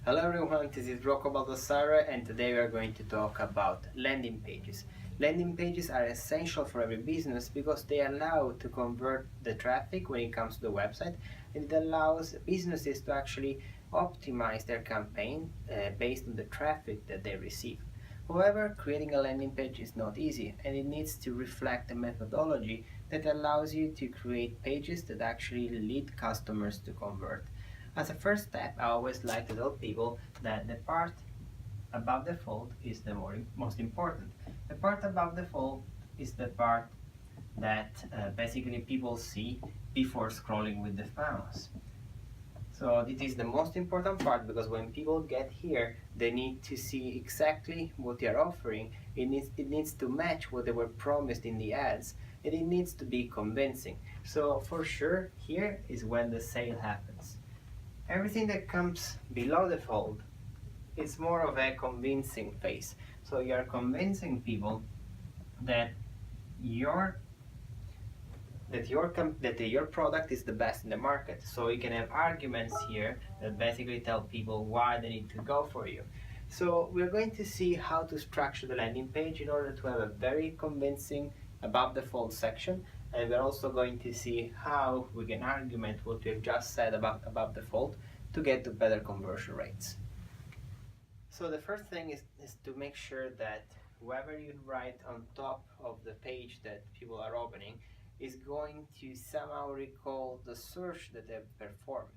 Hello everyone, this is Rocco Baldassare and today we are going to talk about landing pages. Landing pages are essential for every business because they allow to convert the traffic when it comes to the website, and it allows businesses to actually optimize their campaign based on the traffic that they receive. However, creating a landing page is not easy and it needs to reflect a methodology that allows you to create pages that actually lead customers to convert. As a first step, I always like to tell people that the part above the fold is the most important. The part above the fold is the part that basically people see before scrolling with the mouse. So it is the most important part because when people get here, they need to see exactly what they are offering. It needs to match what they were promised in the ads, and it needs to be convincing. So for sure, here is when the sale happens. Everything that comes below the fold is more of a convincing phase. So you are convincing people that your your product is the best in the market. So you can have arguments here that basically tell people why they need to go for you. So we're going to see how to structure the landing page in order to have a very convincing above the fold section, and we're also going to see how we can argument what we've just said about above the fold to get to better conversion rates. So the first thing is to make sure that whoever you write on top of the page that people are opening is going to somehow recall the search that they've performed.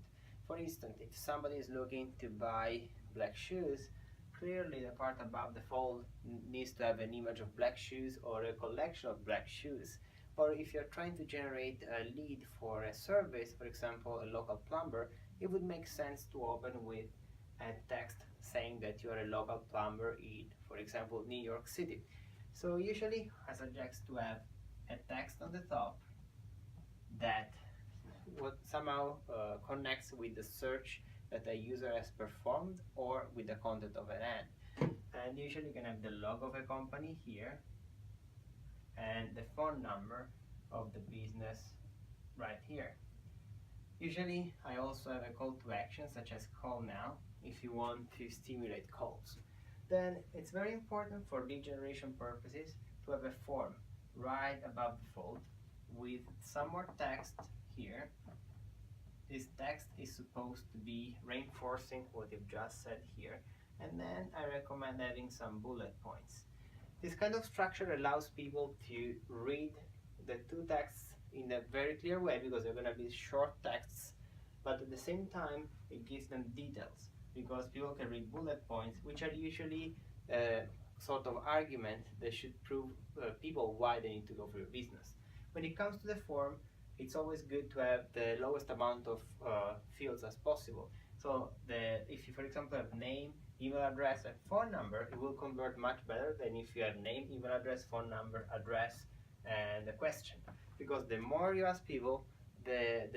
For instance, if somebody is looking to buy black shoes, clearly the part above the fold needs to have an image of black shoes or a collection of black shoes. Or if you're trying to generate a lead for a service, for example, a local plumber, it would make sense to open with a text saying that you are a local plumber in, for example, New York City. So usually I suggest to have a text on the top that somehow connects with the search that a user has performed or with the content of an ad. And usually you can have the logo of a company here and the phone number of the business right here. Usually I also have a call to action such as call now if you want to stimulate calls. Then it's very important for lead generation purposes to have a form right above the fold with some more text here. This text is supposed to be reinforcing what you've just said here, and then I recommend having some bullet points. This kind of structure allows people to read the two texts in a very clear way because they're going to be short texts, but at the same time it gives them details because people can read bullet points, which are usually sort of argument that should prove people why they need to go for your business. When it comes to the form, it's always good to have the lowest amount of fields as possible. So if you, for example, have name, email address, and phone number, it will convert much better than if you have name, email address, phone number, address, and a question. Because the more you ask people, the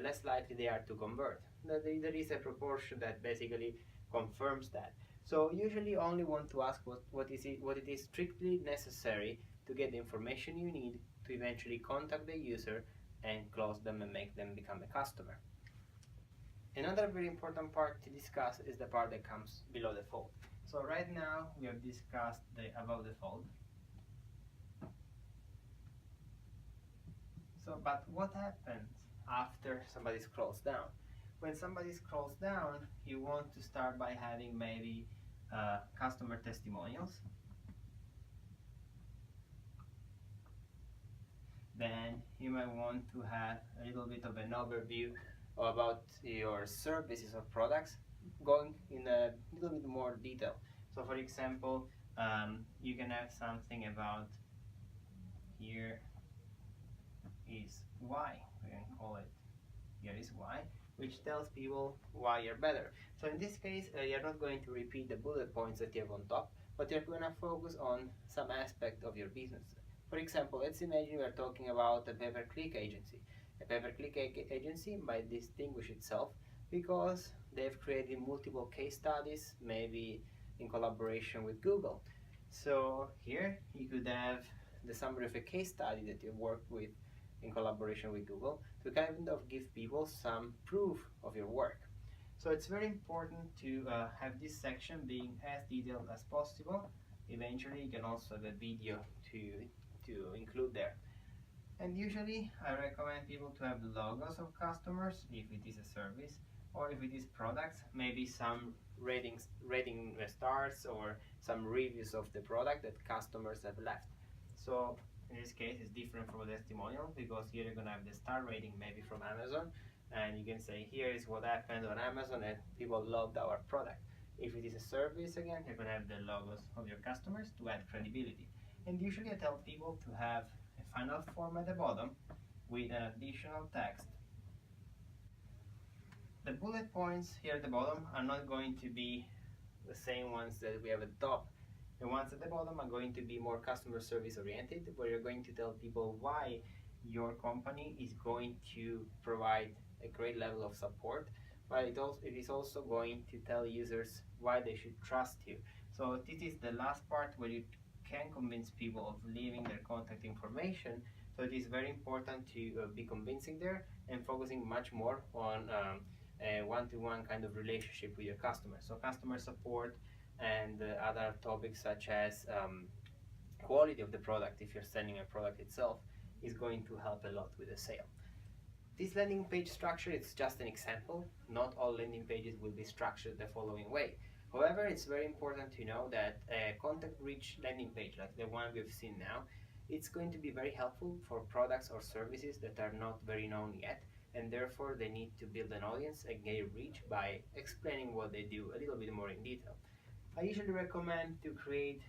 less likely they are to convert. There is a proportion that basically confirms that. So usually only want to ask what it is strictly necessary to get the information you need to eventually contact the user and close them and make them become a customer. Another very important part to discuss is the part that comes below the fold. So right now we have discussed the above the fold. So, but what happens after somebody scrolls down? When somebody scrolls down, you want to start by having maybe customer testimonials. Then you might want to have a little bit of an overview about your services or products, going in a little bit more detail. So for example, you can have something about here is why, we can call it here is why, which tells people why you're better. So in this case, you're not going to repeat the bullet points that you have on top, but you're going to focus on some aspect of your business. For example, let's imagine we're talking about a pay-per-click agency. A pay-per-click agency might distinguish itself because they've created multiple case studies, maybe in collaboration with Google. So here you could have the summary of a case study that you worked with in collaboration with Google to kind of give people some proof of your work. So it's very important to have this section being as detailed as possible. Eventually you can also have a video to include there. And usually I recommend people to have logos of customers if it is a service, or if it is products, maybe some rating stars or some reviews of the product that customers have left. So in this case it's different from a testimonial, because here you're gonna have the star rating maybe from Amazon, and you can say here is what happened on Amazon and people loved our product. If it is a service, again, you're gonna have the logos of your customers to add credibility. And usually I tell people to have a final form at the bottom with an additional text. The bullet points here at the bottom are not going to be the same ones that we have at the top. The ones at the bottom are going to be more customer service oriented, where you're going to tell people why your company is going to provide a great level of support, but it is also going to tell users why they should trust you. So this is the last part where you can convince people of leaving their contact information. So it is very important to be convincing there and focusing much more on a one-to-one kind of relationship with your customers. So customer support and other topics such as quality of the product, if you're selling a product itself, is going to help a lot with the sale. This landing page structure is just an example. Not all landing pages will be structured the following way. However, it's very important to know that a contact-rich landing page, like the one we've seen now, it's going to be very helpful for products or services that are not very known yet, and therefore they need to build an audience and gain reach by explaining what they do a little bit more in detail. I usually recommend to create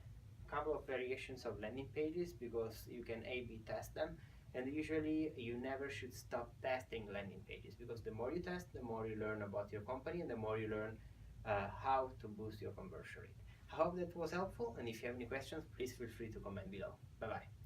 a couple of variations of landing pages because you can A/B test them, and usually you never should stop testing landing pages, because the more you test, the more you learn about your company and the more you learn how to boost your conversion rate. I hope that was helpful, and if you have any questions, please feel free to comment below. Bye bye.